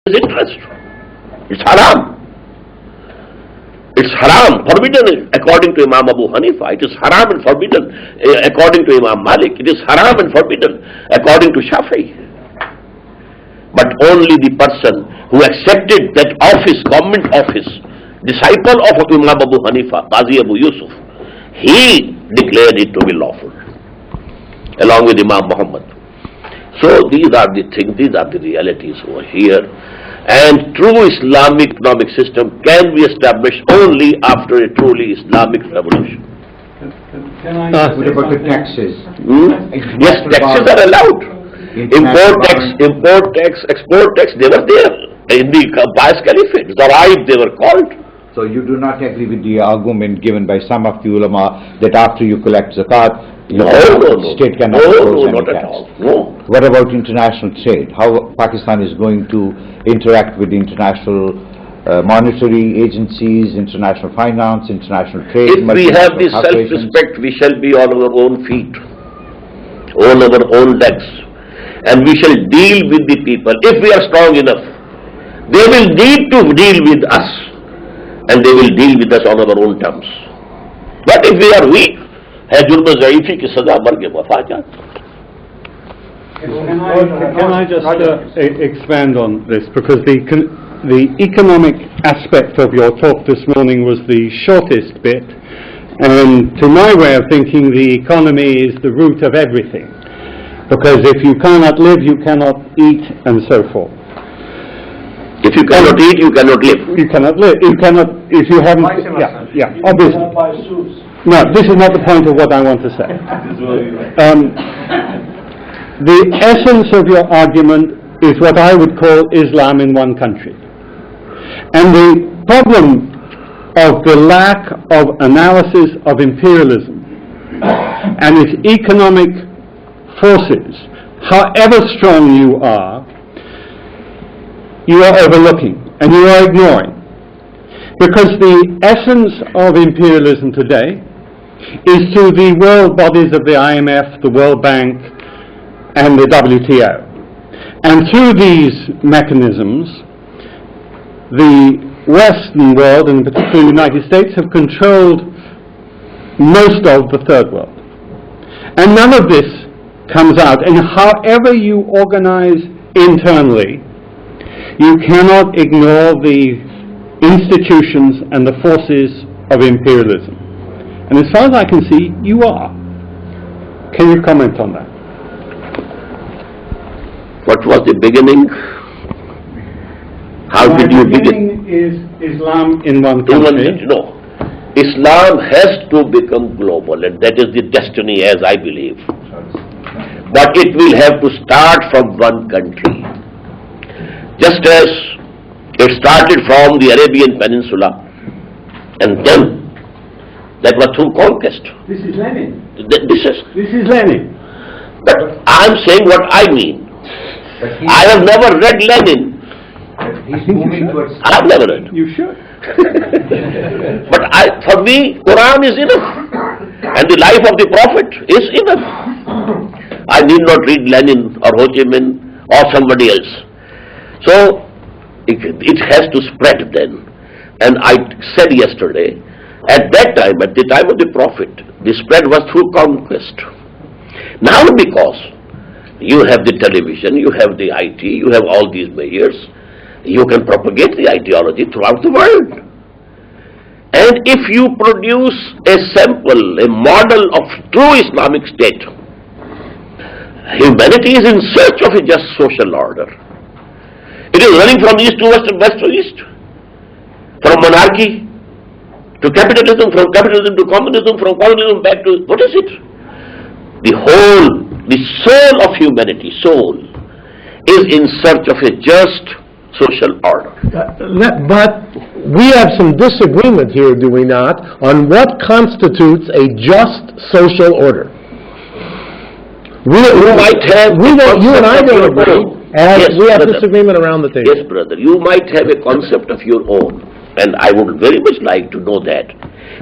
his interest. It's haram. It's haram, forbidden according to Imam Abu Hanifa. It is haram and forbidden according to Imam Malik. It is haram and forbidden according to Shafi'i. But only the person who accepted that office, government office, disciple of Imam Abu Hanifa, Qazi Abu Yusuf, he declared it to be lawful, along with Imam Muhammad. So these are the things, these are the realities over here. And true Islamic economic system can be established only after a truly Islamic revolution. What about the taxes? Yes, taxes are allowed. Import tax, export tax, they were there in the Bias Caliphate. Zaraib, they were called. So you do not agree with the argument given by some of the ulama that after you collect zakat, state cannot impose any not tax. At all. No. What about international trade? How Pakistan is going to interact with the international monetary agencies, international finance, international trade? If we have this self-respect, we shall be on our own feet, on our own legs, and we shall deal with the people. If we are strong enough, they will need to deal with us, and they will deal with us on our own terms. But if we are weak, है जुर्म ज़ईफ़ी की सजा मर के वफा जाती. Can I just expand on this, because the economic aspect of your talk this morning was the shortest bit, and to my way of thinking, the economy is the root of everything, because if you cannot live, you cannot eat, and so forth. If you cannot eat, you cannot live. You cannot live. You cannot, if you haven't. Yeah, obviously. No, this is not the point of what I want to say. The essence of your argument is what I would call Islam in one country. And the problem of the lack of analysis of imperialism and its economic forces, however strong you are overlooking and you are ignoring. Because the essence of imperialism today is through the world bodies of the IMF, the World Bank, and the WTO. And through these mechanisms, the Western world, and particularly the United States, have controlled most of the third world. And none of this comes out. And however you organize internally, you cannot ignore the institutions and the forces of imperialism. And as far as I can see, you are. Can you comment on that? What was the beginning? How did you begin? Is Islam in one country? No. Islam has to become global, and that is the destiny, as I believe. But it will have to start from one country. Just as it started from the Arabian Peninsula, and then that was through conquest. This is Lenin. This is Lenin. But I am saying what I mean. I have never read Lenin. He's moving towards. I have never read. You should. But for me, Quran is enough, and the life of the Prophet is enough. I need not read Lenin or Ho Chi Minh or somebody else. So it has to spread then. And I said yesterday, at that time, at the time of the Prophet, the spread was through conquest. Now because you have the television, you have the IT, you have all these measures, you can propagate the ideology throughout the world. And if you produce a sample, a model of true Islamic state, humanity is in search of a just social order. It is running from east to west and west to east, from monarchy to capitalism, from capitalism to communism, from communism back to, what is it? The soul of humanity, is in search of a just social order. But we have some disagreement here, do we not, on what constitutes a just social order? You and I don't agree. Yes, we have brother. Disagreement around the table. Yes, brother. You might have a concept of your own, and I would very much like to know that.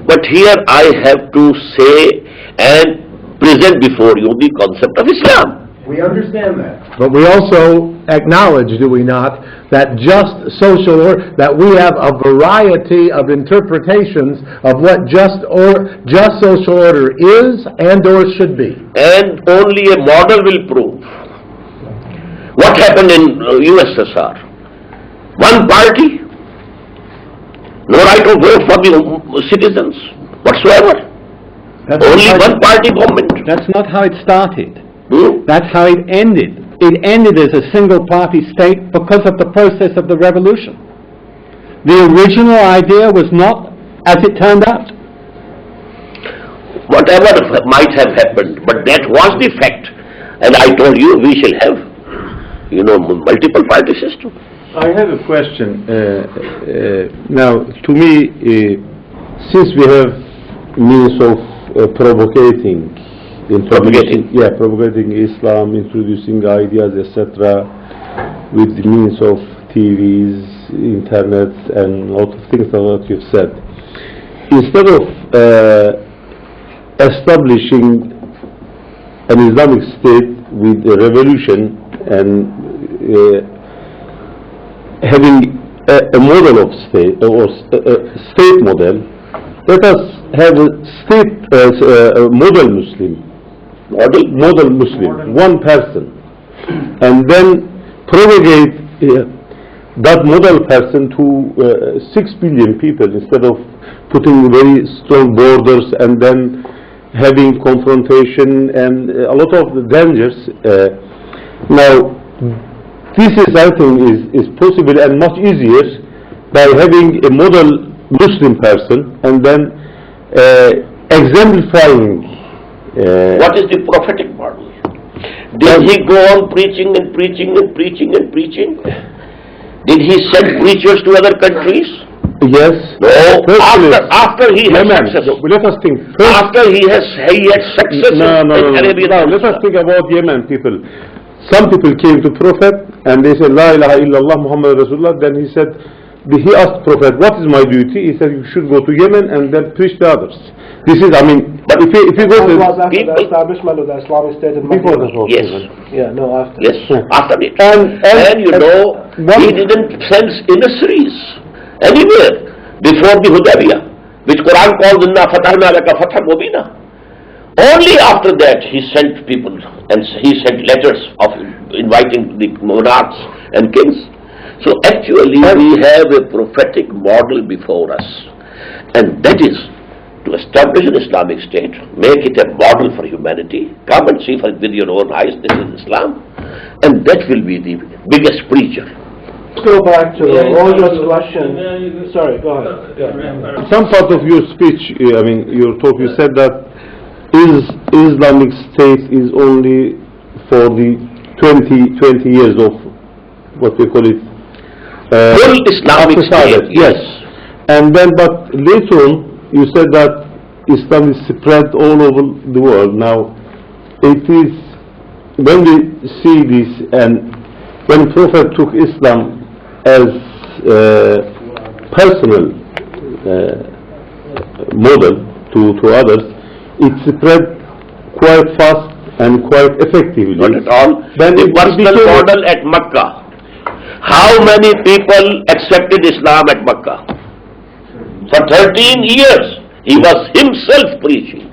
But here I have to say and present before you the concept of Islam. We understand that. But we also acknowledge, do we not, that just social order, that we have a variety of interpretations of what just social order is and or should be. And only a model will prove. What happened in USSR? One party, no right of vote for the citizens whatsoever. Only one party government. That's not how it started. Hmm? That's how it ended. It ended as a single-party state because of the process of the revolution. The original idea was not as it turned out. Whatever might have happened, but that was the fact. And I told you we shall have, multiple party system. I have a question. Now, to me, since we have means of propagating Islam, introducing ideas, etc., with the means of TVs, internet, and a lot of things that you've said, instead of establishing an Islamic state with a revolution and having a model of state or state model, let us have a state model Muslim, one person, and then propagate that model person to 6 billion people instead of putting very strong borders and then having confrontation and a lot of the dangers. Now, this is, I think, is possible and much easier by having a model Muslim person and then exemplifying. What is the prophetic model? Did he go on preaching and preaching and preaching and preaching? Did he send preachers to other countries? Yes. No. After he had success. Let us think. After he had success in Arabian. No, let us think about Yemen people. Some people came to Prophet and they said, La ilaha illallah Muhammad Rasulullah. Then he said, he asked Prophet, what is my duty? He said, you should go to Yemen and then preach to others. This is, but if you go to... It was after the establishment of the Islamic State in Before Medina. the Yes. Yeah, no, after. Yes, after it. And he didn't send emissaries anywhere before the Hudaybiyah, which Quran calls Inna Fatahna Laka Fathan Mubina. Only after that he sent people and he sent letters of inviting the monarchs and kings. So actually we have a prophetic model before us, and that is to establish an Islamic state, make it a model for humanity. Come and see with your own eyes, this is Islam, and that will be the biggest preacher. Let's go back to Roger's question. Sorry, go ahead. Yeah. some part of your speech, your talk, you said that Islamic State is only for the 20 years of what we call it. Full Islamic state. Yes. And then, but later on, you said that Islam is spread all over the world. Now, it is, when we see this, and when Prophet took Islam as personal model to others, it spread quite fast and quite effectively. Not at all. Then the it personal became model at Makkah. How many people accepted Islam at Makkah? For 13 years, he was himself preaching.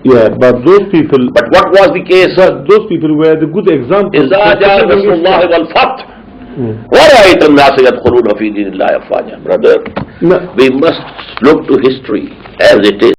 Yeah, but those people... But what was the case? Those people were the good example. إِذَا جَاءَ نَصْرُ اللَّهِ وَالْفَتْحُ وَرَأَيْتَ النَّاسَ يَدْخُلُونَ فِي دِينِ اللَّهِ أَفْوَاجًا. Brother, No. we must look to history as it is.